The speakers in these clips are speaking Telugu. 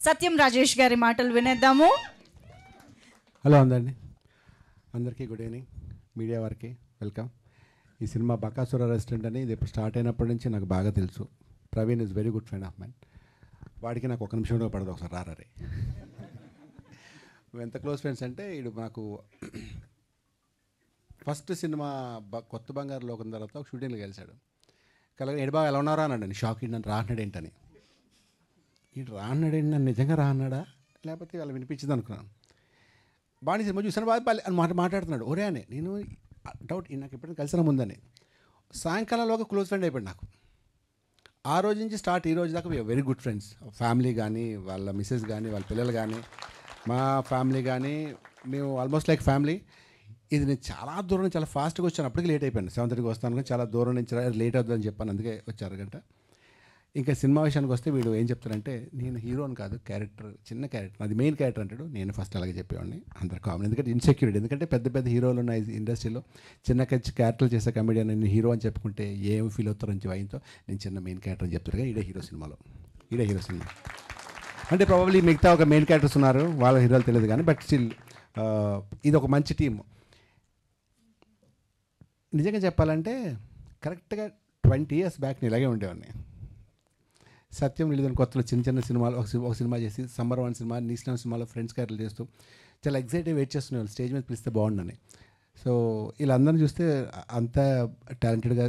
సత్యం రాజేష్ గారి మాటలు వినేద్దాము. హలో అందరికీ గుడ్ ఈవినింగ్. మీడియా వారికి వెల్కమ్. ఈ సినిమా బకాసుర రెస్టారెంట్ అని ఇది ఇప్పుడు స్టార్ట్ అయినప్పటి నుంచి నాకు బాగా తెలుసు. Praveen is very good friend of mine. వాడికి నాకు ఒక నిమిషంలో పడదు, ఒకసారి రారే. మేము ఎంత క్లోజ్ ఫ్రెండ్స్ అంటే వీడు నాకు ఫస్ట్ సినిమా కొత్త బంగారు లోకం తర్వాత ఒక షూటింగ్లో కలిశాడు. కలగా ఎడబా ఎలా ఉన్నారా అన్నాడు. షాక్ నన్ను రాన్నాడు ఏంటని. ఇటు రాన్నాడు ఏంటి, నన్ను నిజంగా రాన్నాడా లేకపోతే వాళ్ళు వినిపించింది అనుకున్నాను. బాగా సినిమా చూసాను బాగా అని మాట్లాడుతున్నాడు. ఒరే అని నేను డౌట్, నాకు ఎప్పుడైనా కలిసిన ముందని. సాయంకాలంలోగా క్లోజ్ ఫ్రెండ్ అయిపోయాడు నాకు. ఆ రోజు నుంచి స్టార్ట్ ఈ రోజు దాకా వెరీ గుడ్ ఫ్రెండ్స్. ఫ్యామిలీ కానీ, వాళ్ళ మిస్సెస్ కానీ, వాళ్ళ పిల్లలు కానీ, మా ఫ్యామిలీ కానీ, మేము ఆల్మోస్ట్ లైక్ ఫ్యామిలీ. ఇది నేను చాలా దూరం నుంచి చాలా ఫాస్ట్గా వచ్చాను. అప్పటికి లేట్ అయిపోయాను. 7:30కి వస్తాను కానీ చాలా దూరం నుంచి లేట్ అవుతుందని చెప్పాను, అందుకే వచ్చారు అరగంట. ఇంకా సినిమా విషయానికి వస్తే వీడు ఏం చెప్తారంటే నేను హీరోని కాదు, క్యారెక్టర్, చిన్న క్యారెక్టర్, అది మెయిన్ క్యారెక్టర్ అంటాడు. నేను ఫస్ట్ అలాగే చెప్పేవాడిని. అందరు కామన్, ఎందుకంటే ఇన్సెక్యూరిటీ. ఎందుకంటే పెద్ద పెద్ద హీరోలు ఉన్న ఇండస్ట్రీలో చిన్న క్యారెక్టర్లు చేసే కమెడియన్ నేను హీరో అని చెప్పుకుంటే ఏం ఫీల్ అవుతారని భయంతో నేను చిన్న మెయిన్ క్యారెక్టర్ అని చెప్తారు. కానీ ఈడే హీరో సినిమా అంటే ప్రాబబ్లీ మిగతా ఒక మెయిన్ క్యారెక్టర్స్ ఉన్నారు, వాళ్ళ హీరోలు తెలియదు కానీ బట్ స్టిల్ ఇది ఒక మంచి టీం. నిజంగా చెప్పాలంటే కరెక్ట్గా 20 years బ్యాక్ నేను ఇలాగే ఉండేవాడిని. సత్యం రిలీజ్ కొత్తలో చిన్న చిన్న సినిమాలు ఒక సినిమా చేసి సమ్మర్ 1 సినిమా, నీస్నం సినిమాలో ఫ్రెండ్స్ క్యారెక్టర్లు చేస్తూ చాలా ఎక్సైటివ్ వెయిట్ చేస్తున్నాను స్టేజ్ మీద పిలిస్తే బాగుండని. సో వీళ్ళందరినీ చూస్తే అంత టాలెంటెడ్గా,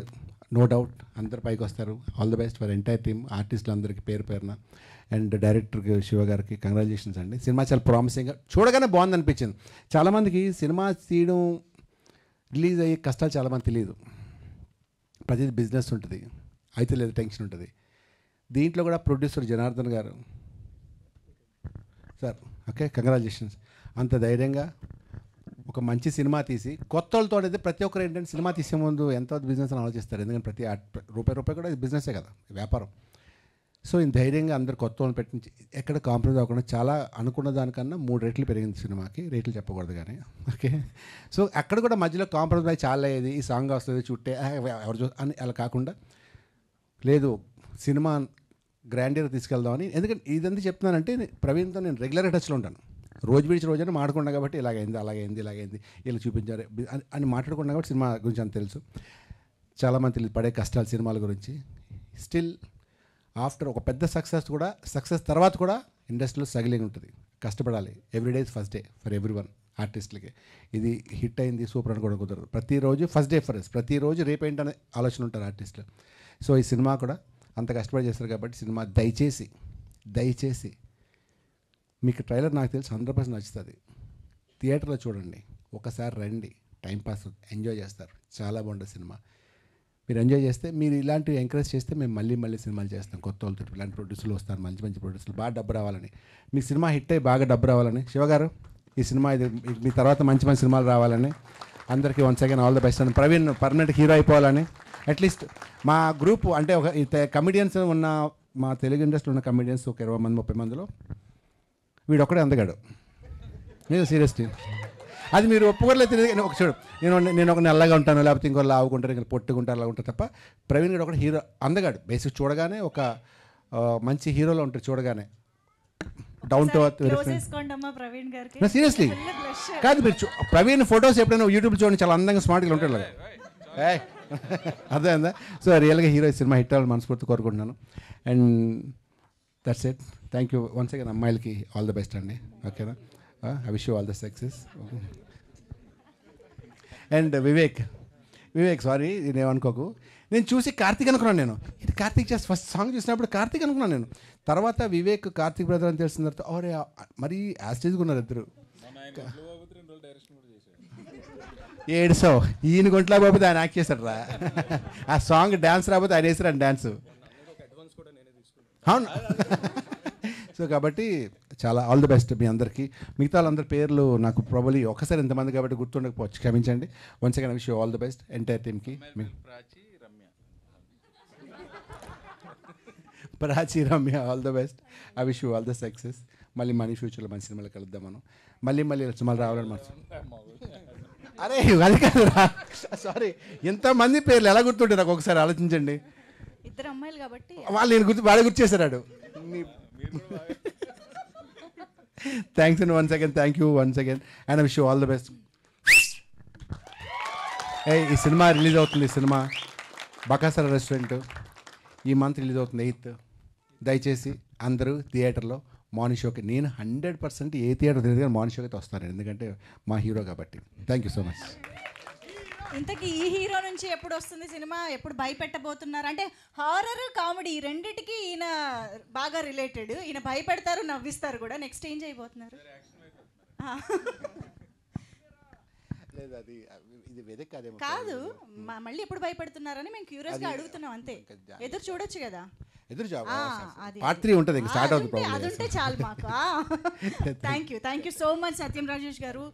నో డౌట్ అందరు పైకి వస్తారు. All the best for entire team, ఆర్టిస్టులు అందరికీ పేరు పేరున. అండ్ డైరెక్టర్కి శివ గారికి కంగ్రాచులేషన్స్ అండి. సినిమా చాలా ప్రామిసింగ్గా, చూడగానే బాగుంది అనిపించింది. చాలామందికి సినిమా తీయడం, రిలీజ్ అయ్యే కష్టాలు చాలామంది తెలియదు. ప్రతిదీ బిజినెస్ ఉంటుంది, అయితే లేదు టెన్షన్ ఉంటుంది. దీంట్లో కూడా ప్రొడ్యూసర్ జనార్దన్ గారు సార్, ఓకే కంగ్రాచులేషన్స్. అంత ధైర్యంగా ఒక మంచి సినిమా తీసి కొత్త వాళ్ళతో అయితే ప్రతి ఒక్కరు ఏంటంటే సినిమా తీసే ముందు ఎంత బిజినెస్ అని ఆలోచిస్తారు. ఎందుకంటే ప్రతి రూపాయి కూడా బిజినెసే కదా, వ్యాపారం. సో ఈ ధైర్యంగా అందరు కొత్త వాళ్ళని పెట్టించి ఎక్కడ కాంప్రమైజ్ అవ్వకుండా చాలా అనుకున్న దానికన్నా 3 రెట్లు పెరిగింది సినిమాకి. రేట్లు చెప్పకూడదు కానీ ఓకే. సో అక్కడ కూడా మధ్యలో కాంప్రమైజ్ చాలా అయ్యేది, ఈ సాంగ్ వస్తుంది చుట్టే ఎవరు అని అలా కాకుండా లేదు సినిమా గ్రాండియర్ తీసుకెళ్దామని. ఎందుకంటే ఇదంతా చెప్తున్నానంటే ప్రవీణ్తో నేను రెగ్యులర్గా టచ్లో ఉంటాను. రోజు విడిచి రోజైనా మాట్లాడుకున్నా కాబట్టి ఇలాగైంది ఇలా చూపించారు అని మాట్లాడుకున్నా కాబట్టి సినిమా గురించి అంత తెలుసు. చాలామంది తెలియదు పడే కష్టాలు సినిమాల గురించి. స్టిల్ ఆఫ్టర్ ఒక పెద్ద సక్సెస్ తర్వాత కూడా ఇండస్ట్రీలో స్ట్రగ్లింగ్ ఉంటుంది, కష్టపడాలి. Everyday is first day for everyone. ఆర్టిస్టులకి ఇది హిట్ అయింది సూపర్ అనుకోవడం కుదరదు. ప్రతిరోజు ఫస్ట్ డే ఫర్ ప్రతిరోజు రేపేంటనే ఆలోచన ఉంటారు ఆర్టిస్టులు. సో ఈ సినిమా కూడా అంత కష్టపడి చేస్తారు కాబట్టి సినిమా దయచేసి మీకు ట్రైలర్ నాకు తెలిసి 100% నచ్చుతుంది. థియేటర్లో చూడండి, ఒకసారి రండి, టైంపాస్ ఎంజాయ్ చేస్తారు. చాలా బాగుంటుంది సినిమా. మీరు ఎంజాయ్ చేస్తే, మీరు ఇలాంటివి ఎంకరేజ్ చేస్తే మేము మళ్ళీ సినిమాలు చేస్తాం. కొత్త వాళ్ళతో ఇలాంటి ప్రొడ్యూసర్లు వస్తారు, మంచి ప్రొడ్యూసర్లు, బాగా డబ్బు రావాలని. మీ సినిమా హిట్ అయ్యి బాగా డబ్బు రావాలని. శివగారు ఈ సినిమా ఇది మీ తర్వాత మంచి సినిమాలు రావాలని అందరికీ once again all the best. అని ప్రవీణ్ పర్మనెంట్ హీరో అయిపోవాలని. అట్లీస్ట్ మా గ్రూప్ అంటే ఒక కమెడియన్స్ ఉన్న, మా తెలుగు ఇండస్ట్రీలో ఉన్న కమెడియన్స్ ఒక 20 మంది 30 మందిలో వీడు ఒక్కడే అందగాడు. నేను సీరియస్లీ అది మీరు ఒప్పుకోలేదు తెలియదు. ఒక చూడు, నేను ఒక నల్లగా ఉంటాను, లేకపోతే ఇంకోళ్ళు లావుకుంటారు, ఇంకా పొట్టుకుంటారు, అలా ఉంటారు తప్ప ప్రవీణ్ గారు ఒకటి హీరో అందగాడు. బేసిక్ చూడగానే ఒక మంచి హీరోలో ఉంటారు. చూడగానే డౌన్ టు ఎర్త్. సీరియస్లీ కాదు, మీరు ప్రవీణ్ ఫొటోస్ ఎప్పుడైనా యూట్యూబ్ చూడండి, చాలా అందంగా స్మార్ట్గా ఉంటాడు. అదే అందా. సో రియల్గా హీరో సినిమా హిట్ అవ్వాలని మనస్ఫూర్తి కోరుకుంటున్నాను. And that's it. Thank you once again. అమ్మాయిలకి ఆల్ ద బెస్ట్ అండి. ఓకేనా, I wish you all the success. And Vivek sorry నేనేమనుకోకు, నేను చూసి కార్తీక్ అనుకున్నాను. నేను ఇది కార్తీక్ చేసి ఫస్ట్ సాంగ్ చూసినప్పుడు కార్తీక్ అనుకున్నాను నేను. తర్వాత వివేక్ కార్తీక్ బ్రదర్ అని తెలిసిన తర్వాత ఓరే మరీ యాస్టేజ్గా ఉన్నారు ఇద్దరు. 700 ఈయన గుంట్లా బాబు ఆయన యాక్ట్ చేశాడు రా. ఆ సాంగ్ డ్యాన్స్ రాబోతే ఆయన వేసారు అని డ్యాన్స్. అవును. సో కాబట్టి చాలా ఆల్ ది బెస్ట్ మీ అందరికీ. మిగతా వాళ్ళందరి పేర్లు నాకు ప్రాబబ్లీ ఒకసారి ఎంతమంది కాబట్టి గుర్తుండకపోవచ్చు, క్షమించండి. Once again wish you all the best entire టీమ్కి. Prachi Ramya all the best. I wish you all the success. మళ్ళీ మనీ ఫ్యూచర్లో మంచి సినిమాలు కలుద్దాం మనం. మళ్ళీ సినిమాలు రావాలని మనసు. అరే అది కాదు రా, సారీ. ఎంతమంది పేర్లు ఎలా గుర్తుంటే నాకు ఒకసారి ఆలోచించండి. ఇద్దరు అమ్మాయిలు కాబట్టి వాళ్ళు నేను వాడే గుర్తు చేశాడు. Thanks and once again thank you once again and wish you all the best. ఈ సినిమా రిలీజ్ అవుతుంది, సినిమా బకాసర రెస్టారెంట్ ఈ మంత్ రిలీజ్ అవుతుంది 8th. దయచేసి అందరూ థియేటర్లో మార్నింగ్ షోకి, నేను 100% ఏ థియేటర్ తెలియదు కానీ మార్నింగ్ షోకి అయితే వస్తాను, ఎందుకంటే మా హీరో కాబట్టి. Thank you so much. ఇంతకీ ఈ హీరో నుంచి ఎప్పుడు వస్తుంది సినిమా, ఎప్పుడు భయపెట్టబోతున్నారు? అంటే హారర్ కామెడీ రెండిటికి ఈయన బాగా రిలేటెడ్, ఈయన భయపెడతారు నవ్విస్తారు కూడా. నెక్స్ట్ ఏం చేయబోతున్నారు? కాదు, మళ్ళీ ఎప్పుడు భయపెడుతున్నారని మేము క్యూరియస్గా అడుగుతున్నాం అంతే. ఎదురు చూడొచ్చు కదా. పార్ట్ 3 ఉంటుంది, ఇంకా స్టార్ట్ అవుతుంది. అది ఉంటే చాలు మాకు. థ్యాంక్ యూ సో మచ్ సత్యం రాజేష్ గారు.